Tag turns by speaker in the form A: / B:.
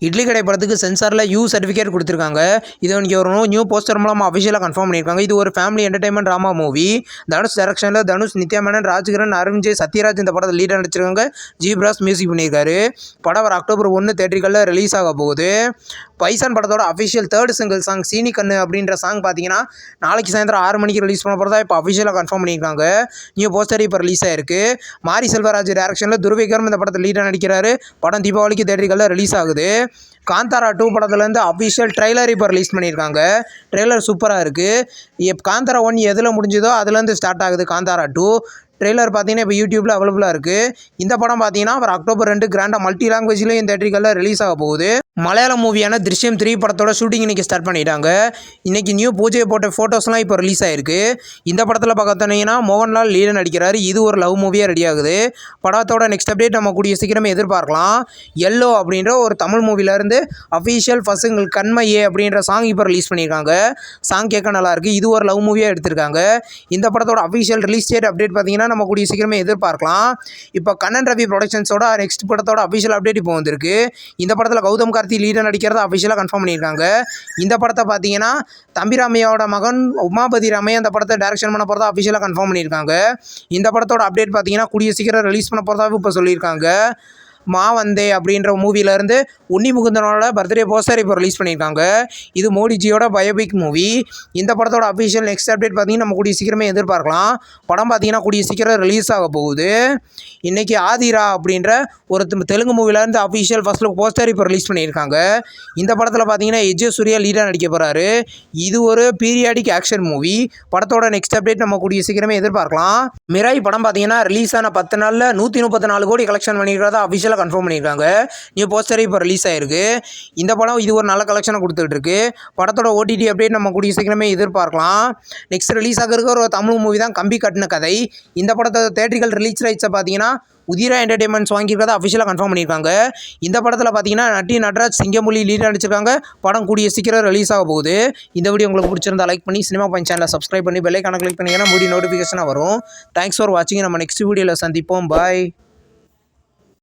A: இட்லி கடை படத்துக்கு சென்சாரில் you certificate கொடுத்துருக்காங்க. இது இன்னைக்கு ஒரு நியூ போஸ்டர் மூலமாக அஃபிஷியலாக கன்ஃபார்ம் பண்ணியிருக்காங்க. இது ஒரு family entertainment drama movie. Dhanush டைரக்ஷனில் தனுஷ், நித்யா மேனன், ராஜ்கிரண், அருண்ஜெய், சத்யராஜ் இந்த படத்தில் லீடாக நடிச்சிருக்காங்க. ஜிப்ராஸ் மியூசிக் பண்ணியிருக்காரு. படம் வர அக்டோபர் 1 தேட்டரிகளில் ரிலீஸ் ஆக போகுது. பைசான் படத்தோட அஃபிஷியல் 3rd சிங்கிள் சாங் சீனி கண்ணு அப்படின்ற சாங் பார்த்தீங்கன்னா நாளைக்கு சாயந்தரம் 6 மணிக்கு ரிலீஸ் பண்ண போகிறதா இப்போ அஃபிஷியலாக கன்ஃபார்ம் பண்ணியிருக்காங்க. நியூ போஸ்டர் இப்போ ரிலீஸ் ஆயிருக்கு. மாரி செல்வராஜ் டைரக்ஷனில் துருவிகரம் இந்த படத்தில் லீடாக நடிக்கிறாரு. படம் தீபாவளிக்கு தேட்டரிகளில் ரிலீஸ் ஆகுது. காந்தாரா 2 படத்துலேருந்து அஃபிஷியல் ட்ரெய்லர் இப்போ ரிலீஸ் பண்ணியிருக்காங்க. ட்ரெய்லர் சூப்பராக இருக்குது. காந்தாரா 1 எதில் முடிஞ்சதோ அதுலேருந்து ஸ்டார்ட் ஆகுது காந்தாரா 2. ட்ரெய்லர் பார்த்தீங்கன்னா இப்போ யூடியூப்பில் அவைலபிளாக இருக்குது. இந்த படம் பார்த்தீங்கன்னா ஒரு அக்டோபர் 2 கிராண்டாக மல்டி லாங்குவேஜ்லேயும் இந்த தேட்டரிகளில் ரிலீஸ் ஆக போகுது. மலையாள மூவியான திருஷ்யம் 3 படத்தோட ஷூட்டிங் இன்றைக்கி ஸ்டார்ட் பண்ணிட்டாங்க. இன்றைக்கி நியூ பூஜையை போட்ட ஃபோட்டோஸ்லாம் இப்போ ரிலீஸ் ஆகிருக்கு. இந்த படத்தில் பார்த்தீங்கன்னா மோகன்லால் லீடர் நடிக்கிறாரு. இது ஒரு லவ் மூவியாக ரெடி ஆகுது. படத்தோட நெக்ஸ்ட் அப்டேட் நம்ம கூடிய சீக்கிரமே எதிர்பார்க்கலாம். எல்லோ அப்படின்ற ஒரு தமிழ் மூவிலேருந்து அஃபீஷியல் ஃபர்ஸ்ட் கண்மையே அப்படின்ற சாங் இப்போ ரிலீஸ் பண்ணியிருக்காங்க. சாங் கேட்க நல்லாயிருக்கு. இது ஒரு லவ் மூவியாக எடுத்திருக்காங்க. இந்த படத்தோட அஃபீஷியல் ரிலீஸ் டேட் அப்டேட் பார்த்தீங்கன்னா நம்ம கூடிய சீக்கிரமே எதிர்பார்க்கலாம். இப்போ கண்ணன் ரவி ப்ரொடக்ஷன்ஸோட நெக்ஸ்ட் படத்தோட அஃபீஷியல் அப்டேட் இப்போ வந்திருக்கு. இந்த படத்தில் கௌதம் கார்த்தி லீடர் நடிக்கிறத அஃபிஷியலாக கன்ஃபார்ம் பண்ணியிருக்காங்க. இந்த படத்தை பார்த்தீங்கன்னா தம்பி ராமையாவோட மகன் உமாபதி ராமையா அந்த படத்தை டைரக்ஷன் பண்ண போகிறதா அஃபிஷியலாக கன்ஃபார்ம் பண்ணியிருக்காங்க. இந்த படத்தோட அப்டேட் பார்த்தீங்கன்னா கூடிய சீக்கிரம் ரிலீஸ் பண்ண போகிறதாவும் இப்போ சொல்லியிருக்காங்க. மா வந்தே அப்படின்ற மூவிலேருந்து உன்னி முகுந்தனோட பர்த்டே போஸ்டர் இப்போ ரிலீஸ் பண்ணியிருக்காங்க. இது மோடிஜியோட பயோபிக் மூவி. இந்த படத்தோட அஃபிஷியல் நெக்ஸ்ட் அப்டேட் பார்த்தீங்கன்னா நம்ம கூடிய சீக்கிரமே எதிர்பார்க்கலாம். படம் பார்த்தீங்கன்னா கூடிய சீக்கிரம் ரிலீஸ் ஆக போகுது. இன்றைக்கி ஆதிரா அப்படின்ற ஒரு தெலுங்கு மூவிலேருந்து அஃபிஷியல் ஃபர்ஸ்ட் லுக் போஸ்டர் இப்போ ரிலீஸ் பண்ணியிருக்காங்க. இந்த படத்தில் பார்த்தீங்கன்னா எஜே சூர்யா லீடாக நடிக்க போகிறாரு. இது ஒரு பீரியாடிக் ஆக்ஷன் மூவி. படத்தோட நெக்ஸ்ட் அப்டேட் நம்ம கூடிய சீக்கிரமே எதிர்பார்க்கலாம். மிராய் படம் பார்த்தீங்கன்னா ரிலீஸ் ஆன 10 நாளில் 134 கோடி கலெக்ஷன் பண்ணியிருக்கிறதா அஃபிஷியல் கன்ஃபார்ம் பண்ணியிருக்காங்க. நியூ போஸ்டர் இப்போ ரிலீஸ் ஆயிருக்கு. இந்த படம் இது ஒரு நல்ல கலெக்ஷனை கொடுத்துட்டு இருக்கு. படத்தோட ஓடிடி அப்டேட் நம்ம கூடிய சீக்கிரமே எதிர்பார்க்கலாம். நெக்ஸ்ட் ரிலீஸ் ஆகிருக்க ஒரு தமிழ் மூவி தான் கம்பி கட்டின கதை. இந்த படத்தோட தேட்டரிக்கல் ரிலீஸ் ரைட்ஸை பார்த்தீங்கன்னா உதிரா என்டர்டைன்மெண்ட்ஸ் வாங்கியிருக்கிறதா அஃபிஷியலாக கன்ஃபார்ம் பண்ணியிருக்காங்க. இந்த படத்தில் பார்த்தீங்கன்னா நட்டி நட்ராஜ், சிங்கமொழி லீடாக நடிச்சிருக்காங்க. படம் கூடிய சீக்கிரம் ரிலீஸ் ஆக போகுது. இந்த வீடியோ உங்களுக்கு பிடிச்சிருந்தா லைக் பண்ணி சினிமா பாயிண்ட் சேனலை சப்ஸ்கிரைப் பண்ணி பெல் ஐகானை கிளிக் பண்ணிங்கன்னா மூடி நோட்டிஃபிகேஷனாக வரும். தேங்க்ஸ் ஃபார் வாட்சிங். நம்ம நெக்ஸ்ட் வீடியோவில் சந்திப்போம். பாய்.